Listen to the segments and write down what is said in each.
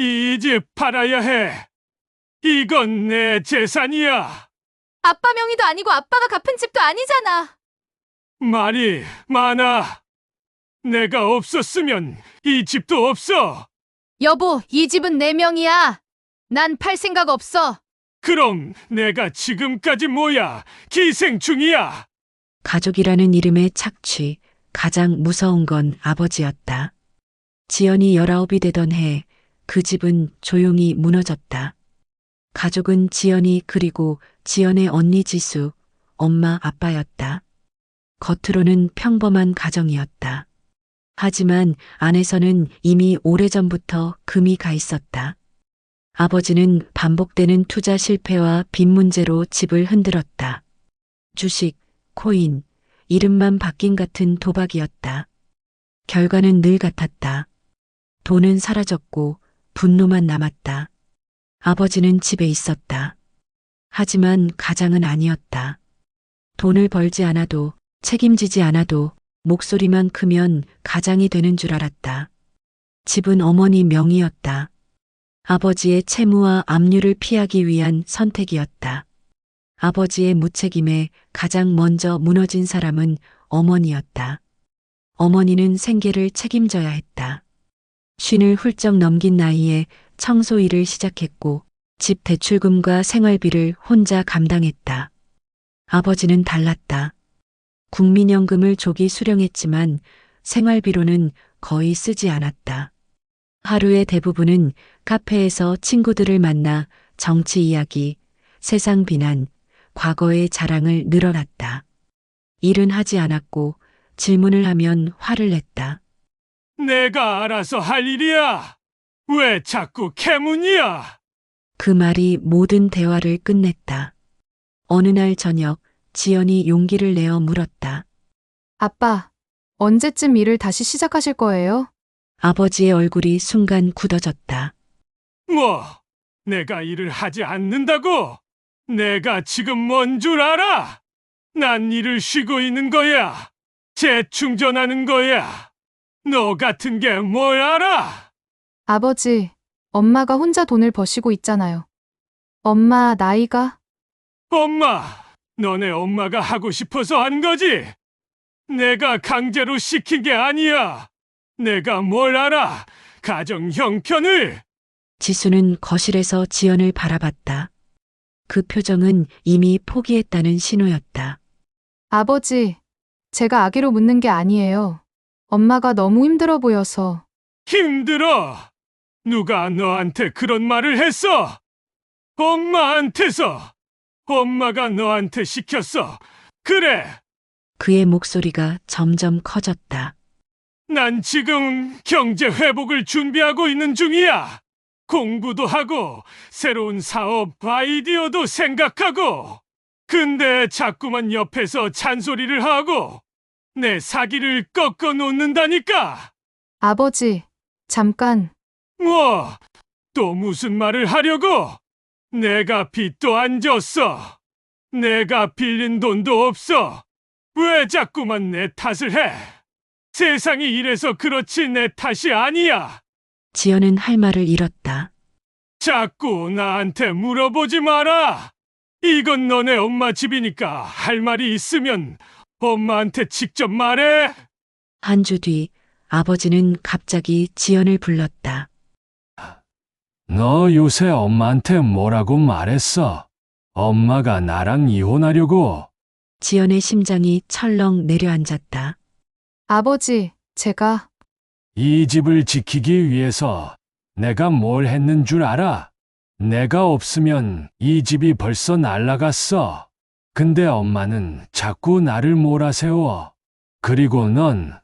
이 집 팔아야 해. 이건 내 재산이야. 아빠 명의도 아니고 아빠가 갚은 집도 아니잖아. 말이 많아. 내가 없었으면 이 집도 없어. 여보, 이 집은 내 명의야. 난 팔 생각 없어. 그럼 내가 지금까지 뭐야? 기생충이야. 가족이라는 이름의 착취, 가장 무서운 건 아버지였다. 지연이 19이 되던 해, 그 집은 조용히 무너졌다. 가족은 지연이 그리고 지연의 언니 지수, 엄마 아빠였다. 겉으로는 평범한 가정이었다. 하지만 안에서는 이미 오래전부터 금이 가 있었다. 아버지는 반복되는 투자 실패와 빚 문제로 집을 흔들었다. 주식, 코인, 이름만 바뀐 같은 도박이었다. 결과는 늘 같았다. 돈은 사라졌고 분노만 남았다. 아버지는 집에 있었다. 하지만 가장은 아니었다. 돈을 벌지 않아도 책임지지 않아도 목소리만 크면 가장이 되는 줄 알았다. 집은 어머니 명의였다. 아버지의 채무와 압류를 피하기 위한 선택이었다. 아버지의 무책임에 가장 먼저 무너진 사람은 어머니였다. 어머니는 생계를 책임져야 했다. 50을 훌쩍 넘긴 나이에 청소 일을 시작했고 집 대출금과 생활비를 혼자 감당했다. 아버지는 달랐다. 국민연금을 조기 수령했지만 생활비로는 거의 쓰지 않았다. 하루의 대부분은 카페에서 친구들을 만나 정치 이야기, 세상 비난, 과거의 자랑을 늘어놨다. 일은 하지 않았고 질문을 하면 화를 냈다. 내가 알아서 할 일이야. 왜 자꾸 캐문이야? 그 말이 모든 대화를 끝냈다. 어느 날 저녁 지연이 용기를 내어 물었다. 아빠, 언제쯤 일을 다시 시작하실 거예요? 아버지의 얼굴이 순간 굳어졌다. 뭐, 내가 일을 하지 않는다고? 내가 지금 뭔 줄 알아? 난 일을 쉬고 있는 거야. 재충전하는 거야. 너 같은 게 뭘 알아? 아버지, 엄마가 혼자 돈을 버시고 있잖아요. 엄마 나이가? 엄마, 너네 엄마가 하고 싶어서 한 거지? 내가 강제로 시킨 게 아니야. 내가 뭘 알아? 가정 형편을. 지수는 거실에서 지연을 바라봤다. 그 표정은 이미 포기했다는 신호였다. 아버지, 제가 아기로 묻는 게 아니에요. 엄마가 너무 힘들어 보여서. 힘들어. 누가 너한테 그런 말을 했어? 엄마한테서. 엄마가 너한테 시켰어. 그래. 그의 목소리가 점점 커졌다. 난 지금 경제 회복을 준비하고 있는 중이야. 공부도 하고 새로운 사업 아이디어도 생각하고. 근데 자꾸만 옆에서 잔소리를 하고 내 사기를 꺾어 놓는다니까. 아버지, 잠깐. 뭐, 또 무슨 말을 하려고? 내가 빚도 안 졌어. 내가 빌린 돈도 없어. 왜 자꾸만 내 탓을 해? 세상이 이래서 그렇지 내 탓이 아니야. 지연은 할 말을 잃었다. 자꾸 나한테 물어보지 마라. 이건 너네 엄마 집이니까 할 말이 있으면 엄마한테 직접 말해. 한 주 뒤 아버지는 갑자기 지연을 불렀다. 너 요새 엄마한테 뭐라고 말했어? 엄마가 나랑 이혼하려고. 지연의 심장이 철렁 내려앉았다. 아버지, 제가. 이 집을 지키기 위해서 내가 뭘 했는 줄 알아? 내가 없으면 이 집이 벌써 날라갔어. 근데 엄마는 자꾸 나를 몰아세워. 그리고 넌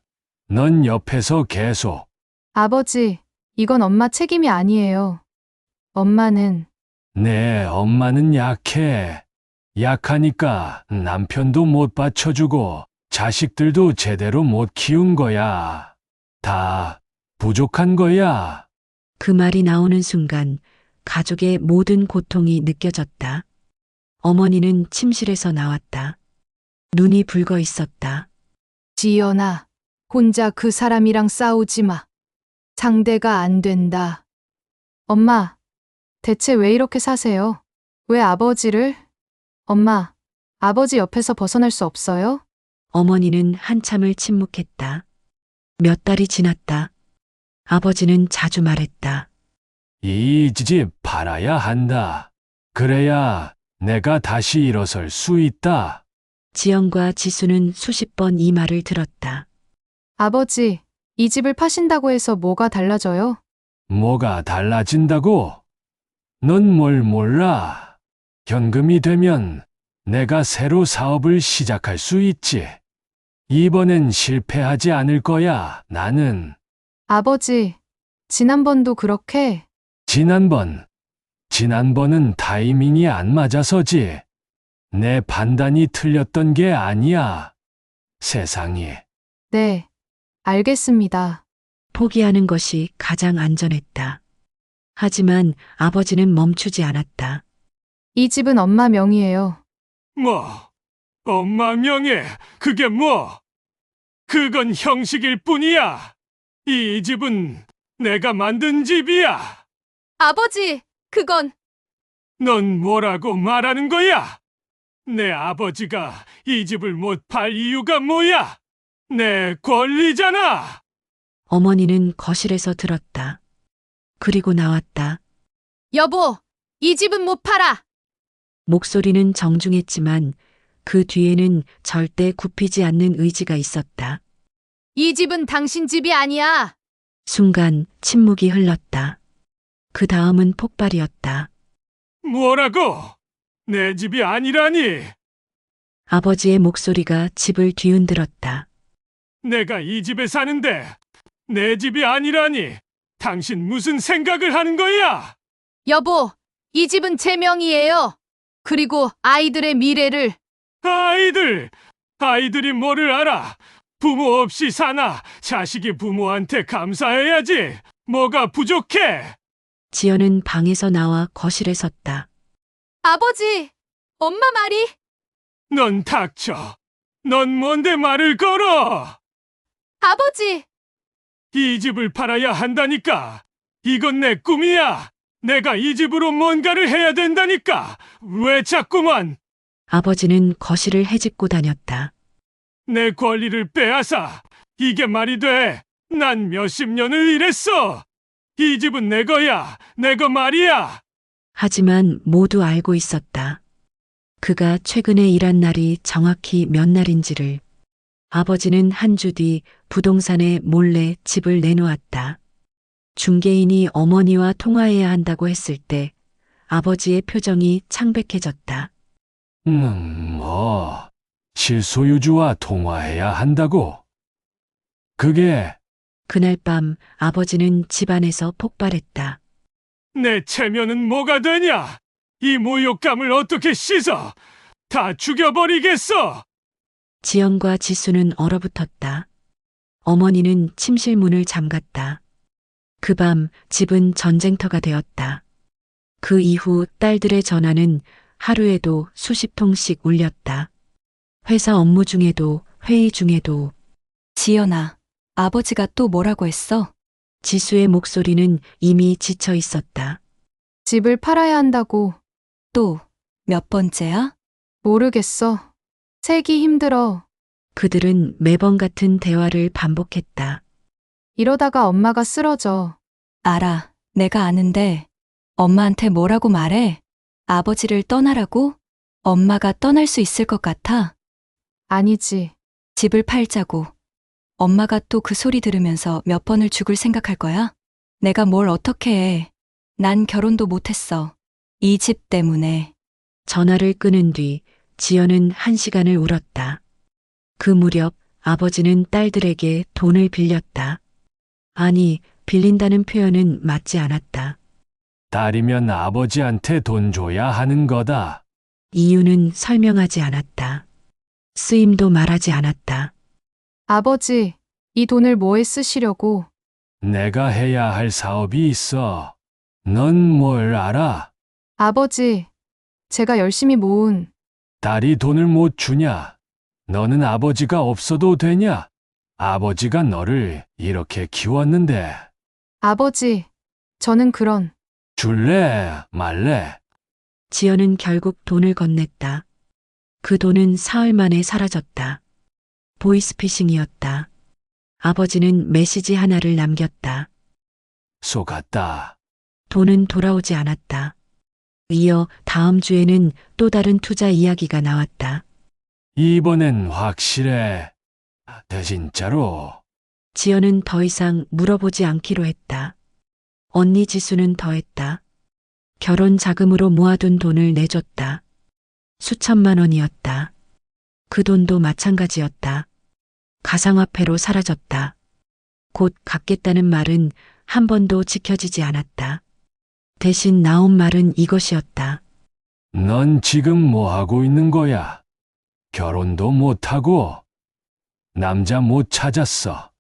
옆에서 계속. 아버지, 이건 엄마 책임이 아니에요. 엄마는. 내 엄마는 약해. 약하니까 남편도 못 받쳐주고 자식들도 제대로 못 키운 거야. 다 부족한 거야. 그 말이 나오는 순간 가족의 모든 고통이 느껴졌다. 어머니는 침실에서 나왔다. 눈이 붉어 있었다. 지연아, 혼자 그 사람이랑 싸우지 마. 상대가 안 된다. 엄마, 대체 왜 이렇게 사세요? 왜 아버지를? 엄마, 아버지 옆에서 벗어날 수 없어요? 어머니는 한참을 침묵했다. 몇 달이 지났다. 아버지는 자주 말했다. 이 집 팔아야 한다. 그래야 내가 다시 일어설 수 있다. 지연과 지수는 수십 번 이 말을 들었다. 아버지, 이 집을 파신다고 해서 뭐가 달라져요? 뭐가 달라진다고? 넌 뭘 몰라. 현금이 되면 내가 새로 사업을 시작할 수 있지. 이번엔 실패하지 않을 거야, 나는. 아버지, 지난번도 그렇게 지난번은 타이밍이 안 맞아서지. 내 판단이 틀렸던 게 아니야. 세상이. 네, 알겠습니다. 포기하는 것이 가장 안전했다. 하지만 아버지는 멈추지 않았다. 이 집은 엄마 명의예요. 뭐? 엄마 명예, 그게 뭐? 그건 형식일 뿐이야. 이 집은 내가 만든 집이야. 아버지, 그건 넌 뭐라고 말하는 거야? 내 아버지가 이 집을 못 팔 이유가 뭐야? 내 권리잖아. 어머니는 거실에서 들었다. 그리고 나왔다. 여보, 이 집은 못 팔아. 목소리는 정중했지만 그 뒤에는 절대 굽히지 않는 의지가 있었다. 이 집은 당신 집이 아니야. 순간 침묵이 흘렀다. 그 다음은 폭발이었다. 뭐라고? 내 집이 아니라니. 아버지의 목소리가 집을 뒤흔들었다. 내가 이 집에 사는데 내 집이 아니라니. 당신 무슨 생각을 하는 거야? 여보, 이 집은 제 명의예요. 그리고 아이들의 미래를. 아이들이 뭐를 알아? 부모 없이 사나? 자식이 부모한테 감사해야지. 뭐가 부족해? 지연은 방에서 나와 거실에 섰다. 아버지, 엄마 말이. 넌 닥쳐. 넌 뭔데 말을 걸어? 아버지, 이 집을 팔아야 한다니까. 이건 내 꿈이야. 내가 이 집으로 뭔가를 해야 된다니까. 왜 자꾸만 아버지는 거실을 헤집고 다녔다. 내 권리를 빼앗아. 이게 말이 돼. 난 몇십 년을 일했어. 이 집은 내 거야. 내 거 말이야. 하지만 모두 알고 있었다. 그가 최근에 일한 날이 정확히 몇 날인지를. 아버지는 한 주 뒤 부동산에 몰래 집을 내놓았다. 중개인이 어머니와 통화해야 한다고 했을 때 아버지의 표정이 창백해졌다. 뭐, 실소유주와 통화해야 한다고. 그게 그날 밤 아버지는 집안에서 폭발했다. 내 체면은 뭐가 되냐? 이 모욕감을 어떻게 씻어? 다 죽여버리겠어. 지연과 지수는 얼어붙었다. 어머니는 침실 문을 잠갔다. 그 밤 집은 전쟁터가 되었다. 그 이후 딸들의 전화는 하루에도 수십 통씩 울렸다. 회사 업무 중에도 회의 중에도. 지연아, 아버지가 또 뭐라고 했어? 지수의 목소리는 이미 지쳐 있었다. 집을 팔아야 한다고. 또 몇 번째야? 모르겠어. 세기 힘들어. 그들은 매번 같은 대화를 반복했다. 이러다가 엄마가 쓰러져. 알아. 내가 아는데 엄마한테 뭐라고 말해? 아버지를 떠나라고? 엄마가 떠날 수 있을 것 같아? 아니지. 집을 팔자고. 엄마가 또 그 소리 들으면서 몇 번을 죽을 생각할 거야? 내가 뭘 어떻게 해. 난 결혼도 못했어. 이 집 때문에. 전화를 끊은 뒤 지연은 1시간을 울었다. 그 무렵 아버지는 딸들에게 돈을 빌렸다. 아니, 빌린다는 표현은 맞지 않았다. 딸이면 아버지한테 돈 줘야 하는 거다. 이유는 설명하지 않았다. 쓰임도 말하지 않았다. 아버지, 이 돈을 뭐에 쓰시려고? 내가 해야 할 사업이 있어. 넌 뭘 알아? 아버지, 제가 열심히 모은. 딸이 돈을 못 주냐? 너는 아버지가 없어도 되냐? 아버지가 너를 이렇게 키웠는데. 아버지, 저는 그런. 줄래, 말래? 지연은 결국 돈을 건넸다. 그 돈은 사흘 만에 사라졌다. 보이스피싱이었다. 아버지는 메시지 하나를 남겼다. 속았다. 돈은 돌아오지 않았다. 이어 다음 주에는 또 다른 투자 이야기가 나왔다. 이번엔 확실해. 진짜로. 지연은 더 이상 물어보지 않기로 했다. 언니 지수는 더했다. 결혼 자금으로 모아둔 돈을 내줬다. 수천만 원이었다. 그 돈도 마찬가지였다. 가상화폐로 사라졌다. 곧 갚겠다는 말은 한 번도 지켜지지 않았다. 대신 나온 말은 이것이었다. 넌 지금 뭐 하고 있는 거야? 결혼도 못하고 남자 못 찾았어.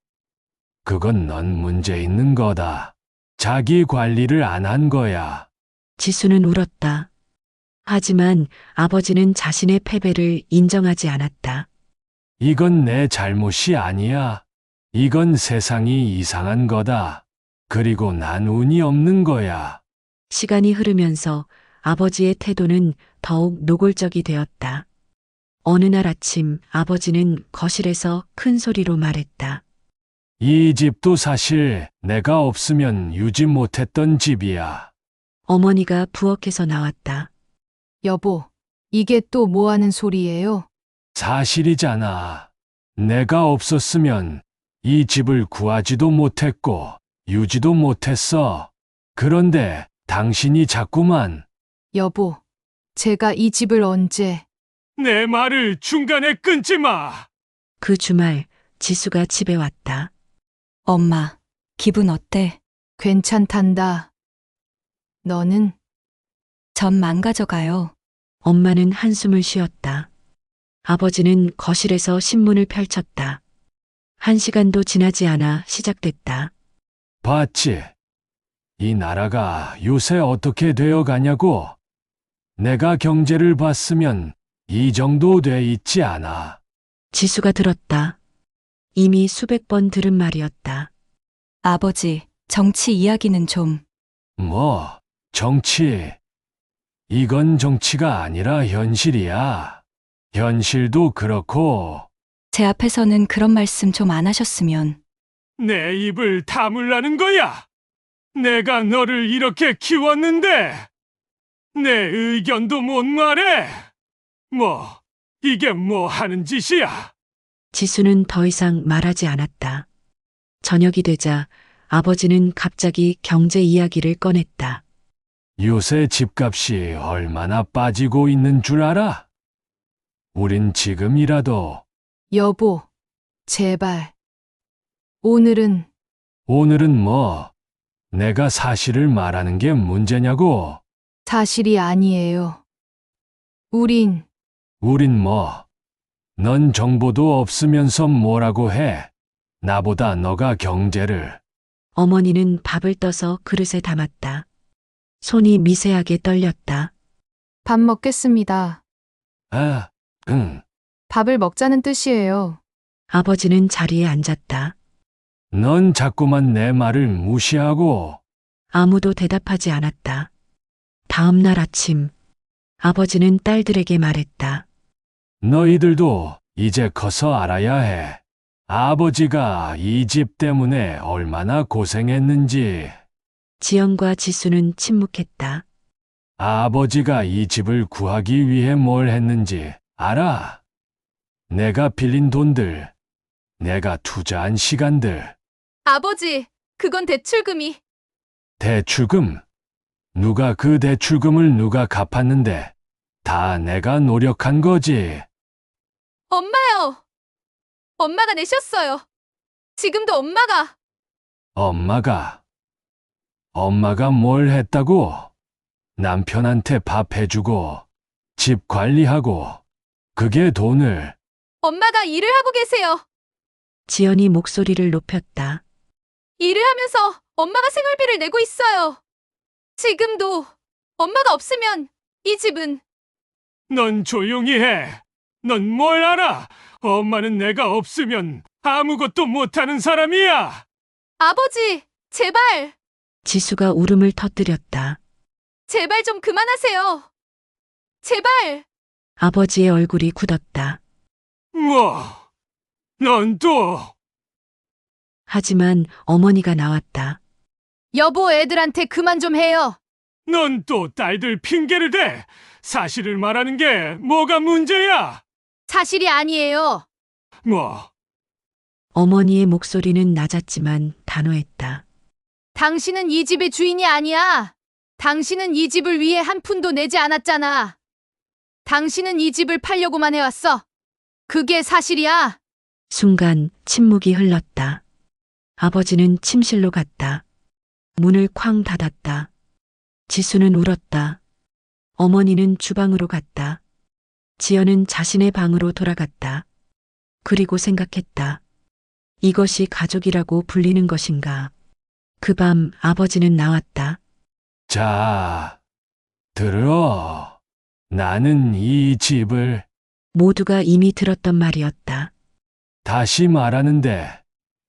그건 넌 문제 있는 거다. 자기 관리를 안 한 거야. 지수는 울었다. 하지만 아버지는 자신의 패배를 인정하지 않았다. 이건 내 잘못이 아니야. 이건 세상이 이상한 거다. 그리고 난 운이 없는 거야. 시간이 흐르면서 아버지의 태도는 더욱 노골적이 되었다. 어느 날 아침 아버지는 거실에서 큰 소리로 말했다. 이 집도 사실 내가 없으면 유지 못했던 집이야. 어머니가 부엌에서 나왔다. 여보, 이게 또 뭐 하는 소리예요? 사실이잖아. 내가 없었으면 이 집을 구하지도 못했고 유지도 못했어. 그런데 당신이 자꾸만 여보, 제가 이 집을 언제... 내 말을 중간에 끊지 마. 그 주말 지수가 집에 왔다. 엄마, 기분 어때? 괜찮단다. 너는 전 망가져가요. 엄마는 한숨을 쉬었다. 아버지는 거실에서 신문을 펼쳤다. 1시간도 지나지 않아 시작됐다. 봤지? 이 나라가 요새 어떻게 되어 가냐고. 내가 경제를 봤으면 이 정도 돼 있지 않아. 지수가 들었다. 이미 수백 번 들은 말이었다. 아버지, 정치 이야기는 좀. 뭐, 정치. 이건 정치가 아니라 현실이야. 현실도 그렇고. 제 앞에서는 그런 말씀 좀 안 하셨으면. 내 입을 다물라는 거야. 내가 너를 이렇게 키웠는데 내 의견도 못 말해. 뭐, 이게 뭐 하는 짓이야? 지수는 더 이상 말하지 않았다. 저녁이 되자 아버지는 갑자기 경제 이야기를 꺼냈다. 요새 집값이 얼마나 빠지고 있는 줄 알아? 우린 지금이라도 여보, 제발. 오늘은 오늘은 뭐 내가 사실을 말하는 게 문제냐고. 사실이 아니에요. 우린 우린 뭐, 넌 정보도 없으면서 뭐라고 해. 나보다 너가 경제를. 어머니는 밥을 떠서 그릇에 담았다. 손이 미세하게 떨렸다. 밥 먹겠습니다. 아, 응. 밥을 먹자는 뜻이에요. 아버지는 자리에 앉았다. 넌 자꾸만 내 말을 무시하고. 아무도 대답하지 않았다. 다음 날 아침 아버지는 딸들에게 말했다. 너희들도 이제 커서 알아야 해. 아버지가 이 집 때문에 얼마나 고생했는지. 지연과 지수는 침묵했다. 아버지가 이 집을 구하기 위해 뭘 했는지 알아? 내가 빌린 돈들, 내가 투자한 시간들, 아버지, 그건 대출금이. 대출금. 누가 그 대출금을 누가 갚았는데 다 내가 노력한 거지. 엄마요! 엄마가 내셨어요. 지금도 엄마가 뭘 했다고? 남편한테 밥 해주고, 집 관리하고, 그게 돈을. 엄마가 일을 하고 계세요. 지연이 목소리를 높였다. 일을 하면서 엄마가 생활비를 내고 있어요. 지금도 엄마가 없으면 이 집은... 넌 조용히 해. 넌 뭘 알아? 엄마는 내가 없으면 아무것도 못하는 사람이야. 아버지, 제발! 지수가 울음을 터뜨렸다. 제발 좀 그만하세요. 제발! 아버지의 얼굴이 굳었다. 뭐, 넌 또, 하지만 어머니가 나왔다. 여보, 애들한테 그만 좀 해요. 넌 또 딸들 핑계를 대. 사실을 말하는 게 뭐가 문제야? 사실이 아니에요. 뭐, 어머니의 목소리는 낮았지만 단호했다. 당신은 이 집의 주인이 아니야. 당신은 이 집을 위해 한 푼도 내지 않았잖아. 당신은 이 집을 팔려고만 해왔어. 그게 사실이야. 순간 침묵이 흘렀다. 아버지는 침실로 갔다. 문을 쾅 닫았다. 지수는 울었다. 어머니는 주방으로 갔다. 지연은 자신의 방으로 돌아갔다. 그리고 생각했다. 이것이 가족이라고 불리는 것인가? 그 밤 아버지는 나왔다. 자, 들어. 나는 이 집을 모두가 이미 들었던 말이었다. 다시 말하는데,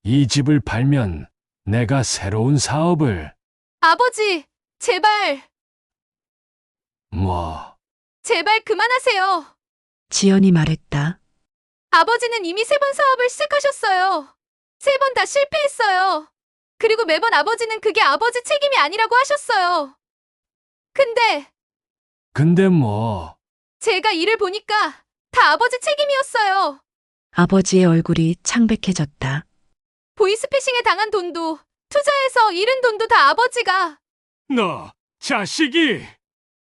이 집을 팔면 내가 새로운 사업을, 아버지, 제발, 뭐, 제발 그만하세요. 지연이 말했다. 아버지는 이미 3번 사업을 시작하셨어요. 3번 다 실패했어요. 그리고 매번 아버지는 그게 아버지 책임이 아니라고 하셨어요. 근데 뭐, 제가 일을 보니까 다 아버지 책임이었어요. 아버지의 얼굴이 창백해졌다. 보이스피싱에 당한 돈도, 투자해서 잃은 돈도 다 아버지가. 너, 자식이,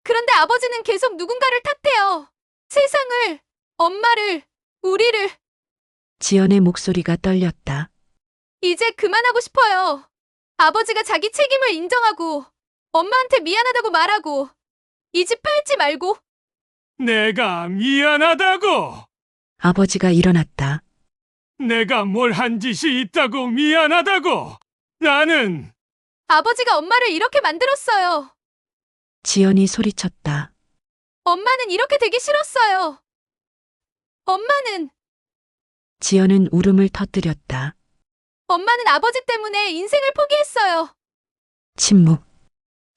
그런데 아버지는 계속 누군가를 탓해요. 세상을, 엄마를, 우리를. 지연의 목소리가 떨렸다. 이제 그만하고 싶어요. 아버지가 자기 책임을 인정하고, 엄마한테 미안하다고 말하고, 이 집 팔지 말고. 내가 미안하다고! 아버지가 일어났다. 내가 뭘 한 짓이 있다고 미안하다고! 나는, 아버지가 엄마를 이렇게 만들었어요. 지연이 소리쳤다. 엄마는 이렇게 되기 싫었어요. 엄마는 지연은 울음을 터뜨렸다. 아버지 때문에 인생을 포기했어요. 침묵.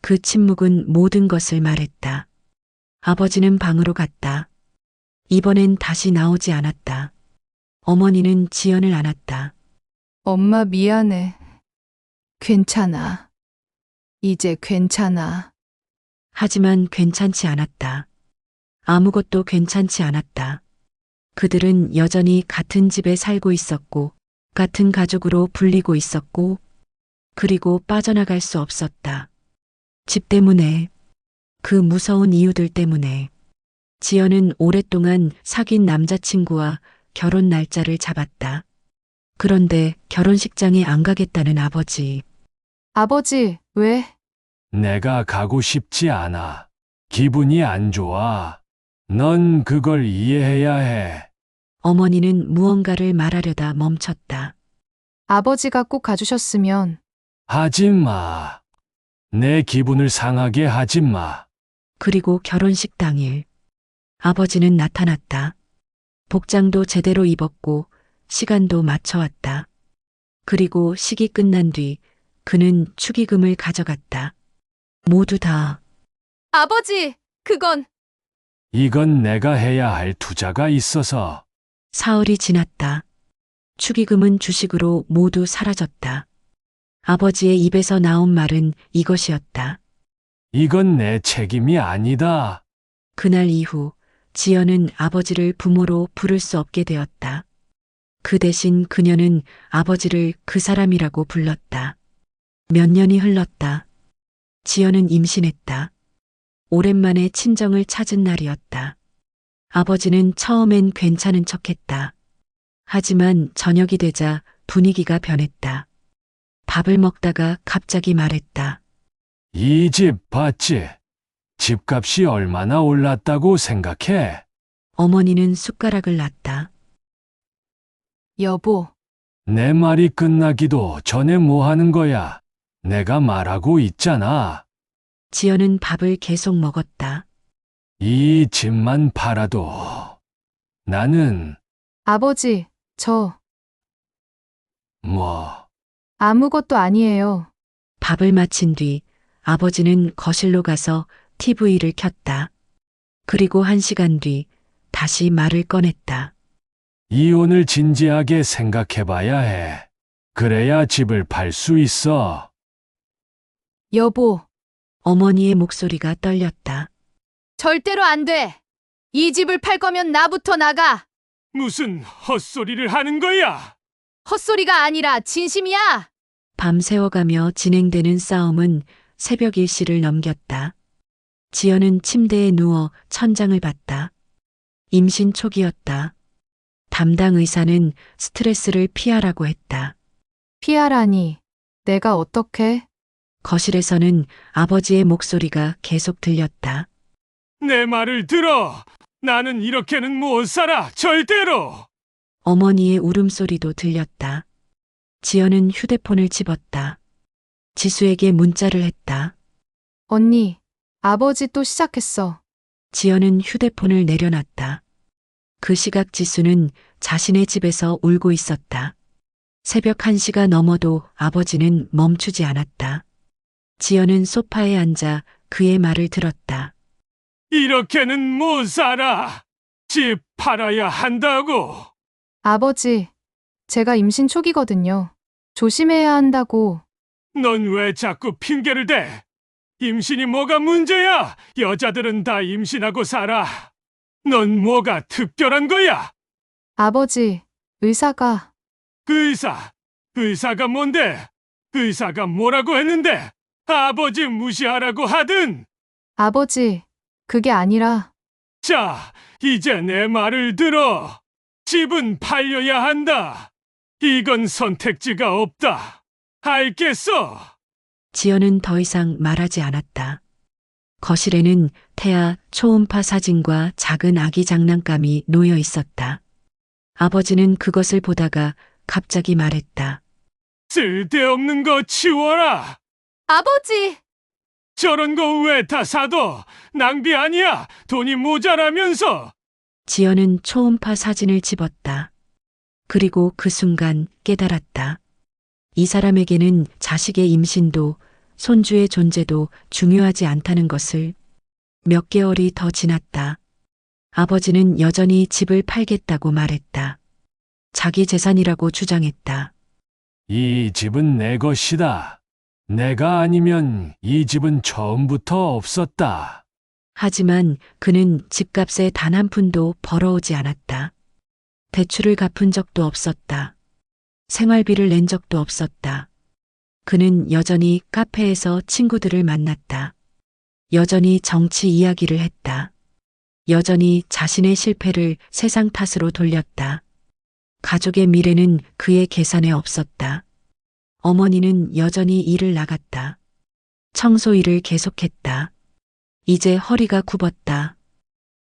그 침묵은 모든 것을 말했다. 아버지는 방으로 갔다. 이번엔 다시 나오지 않았다. 어머니는 지연을 안았다. 엄마 미안해. 괜찮아. 이제 괜찮아. 하지만 괜찮지 않았다. 아무것도 괜찮지 않았다. 그들은 여전히 같은 집에 살고 있었고, 같은 가족으로 불리고 있었고, 그리고 빠져나갈 수 없었다. 집 때문에, 그 무서운 이유들 때문에. 지연은 오랫동안 사귄 남자친구와 결혼 날짜를 잡았다. 그런데 결혼식장에 안 가겠다는 아버지. 아버지, 왜? 내가 가고 싶지 않아. 기분이 안 좋아. 넌 그걸 이해해야 해. 어머니는 무언가를 말하려다 멈췄다. 아버지가 꼭 가주셨으면. 하지 마. 내 기분을 상하게 하지 마. 그리고 결혼식 당일 아버지는 나타났다. 복장도 제대로 입었고 시간도 맞춰왔다. 그리고 식이 끝난 뒤 그는 축의금을 가져갔다. 모두 다 아버지, 그건. 이건 내가 해야 할 투자가 있어서. 사흘이 지났다. 축의금은 주식으로 모두 사라졌다. 아버지의 입에서 나온 말은 이것이었다. 이건 내 책임이 아니다. 그날 이후 지연은 아버지를 부모로 부를 수 없게 되었다. 그 대신 그녀는 아버지를 그 사람이라고 불렀다. 몇 년이 흘렀다. 지연은 임신했다. 오랜만에 친정을 찾은 날이었다. 아버지는 처음엔 괜찮은 척했다. 하지만 저녁이 되자 분위기가 변했다. 밥을 먹다가 갑자기 말했다. 이 집 봤지? 집값이 얼마나 올랐다고 생각해? 어머니는 숟가락을 놨다. 여보, 내 말이 끝나기도 전에 뭐 하는 거야? 내가 말하고 있잖아. 지연은 밥을 계속 먹었다. 이 집만 팔아도 나는 아버지, 저 뭐 아무것도 아니에요. 밥을 마친 뒤 아버지는 거실로 가서 TV를 켰다. 그리고 1시간 뒤 다시 말을 꺼냈다. 이혼을 진지하게 생각해봐야 해. 그래야 집을 팔 수 있어. 여보, 어머니의 목소리가 떨렸다. 절대로 안 돼. 이 집을 팔 거면 나부터 나가. 무슨 헛소리를 하는 거야? 헛소리가 아니라 진심이야. 밤새워가며 진행되는 싸움은 새벽 1시를 넘겼다. 지연은 침대에 누워 천장을 봤다. 임신 초기였다. 담당 의사는 스트레스를 피하라고 했다. 피하라니. 내가 어떻게? 거실에서는 아버지의 목소리가 계속 들렸다. 내 말을 들어. 나는 이렇게는 못 살아. 절대로. 어머니의 울음소리도 들렸다. 지연은 휴대폰을 집었다. 지수에게 문자를 했다. 언니, 아버지 또 시작했어. 지연은 휴대폰을 내려놨다. 그 시각 지수는 자신의 집에서 울고 있었다. 새벽 1시가 넘어도 아버지는 멈추지 않았다. 지연은 소파에 앉아 그의 말을 들었다. 이렇게는 못 살아. 집 팔아야 한다고. 아버지, 제가 임신 초기거든요. 조심해야 한다고. 넌 왜 자꾸 핑계를 대? 임신이 뭐가 문제야? 여자들은 다 임신하고 살아. 넌 뭐가 특별한 거야? 아버지, 의사가 그 의사가 뭔데? 의사가 뭐라고 했는데? 아버지 무시하라고 하든. 아버지, 그게 아니라 자, 이제 내 말을 들어. 집은 팔려야 한다. 이건 선택지가 없다. 알겠어? 지연은 더 이상 말하지 않았다. 거실에는 태아 초음파 사진과 작은 아기 장난감이 놓여 있었다. 아버지는 그것을 보다가 갑자기 말했다. 쓸데없는 거 치워라. 아버지! 저런 거 왜 다 사도? 낭비 아니야. 돈이 모자라면서. 지연은 초음파 사진을 집었다. 그리고 그 순간 깨달았다. 이 사람에게는 자식의 임신도 손주의 존재도 중요하지 않다는 것을. 몇 개월이 더 지났다. 아버지는 여전히 집을 팔겠다고 말했다. 자기 재산이라고 주장했다. 이 집은 내 것이다. 내가 아니면 이 집은 처음부터 없었다. 하지만 그는 집값에 단 한 푼도 벌어오지 않았다. 대출을 갚은 적도 없었다. 생활비를 낸 적도 없었다. 그는 여전히 카페에서 친구들을 만났다. 여전히 정치 이야기를 했다. 여전히 자신의 실패를 세상 탓으로 돌렸다. 가족의 미래는 그의 계산에 없었다. 어머니는 여전히 일을 나갔다. 청소 일을 계속했다. 이제 허리가 굽었다.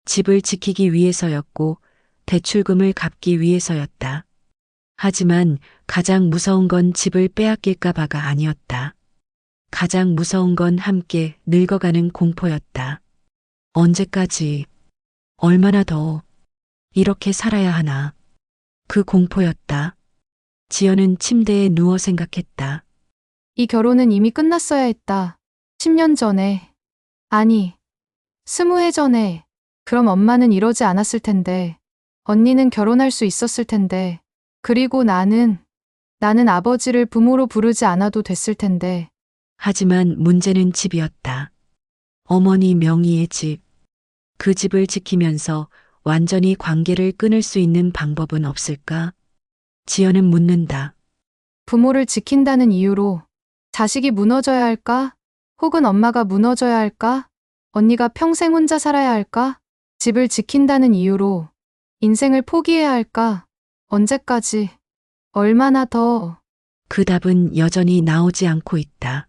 집을 지키기 위해서였고 대출금을 갚기 위해서였다. 하지만 가장 무서운 건 집을 빼앗길까봐가 아니었다. 가장 무서운 건 함께 늙어가는 공포였다. 언제까지, 얼마나 더 이렇게 살아야 하나. 그 공포였다. 지연은 침대에 누워 생각했다. 이 결혼은 이미 끝났어야 했다. 10년 전에. 아니, 20해 전에. 그럼 엄마는 이러지 않았을 텐데. 언니는 결혼할 수 있었을 텐데. 그리고 나는 아버지를 부모로 부르지 않아도 됐을 텐데. 하지만 문제는 집이었다. 어머니 명의의 집. 그 집을 지키면서 완전히 관계를 끊을 수 있는 방법은 없을까? 지연은 묻는다. 부모를 지킨다는 이유로 자식이 무너져야 할까? 혹은 엄마가 무너져야 할까? 언니가 평생 혼자 살아야 할까? 집을 지킨다는 이유로 인생을 포기해야 할까? 언제까지? 얼마나 더? 그 답은 여전히 나오지 않고 있다.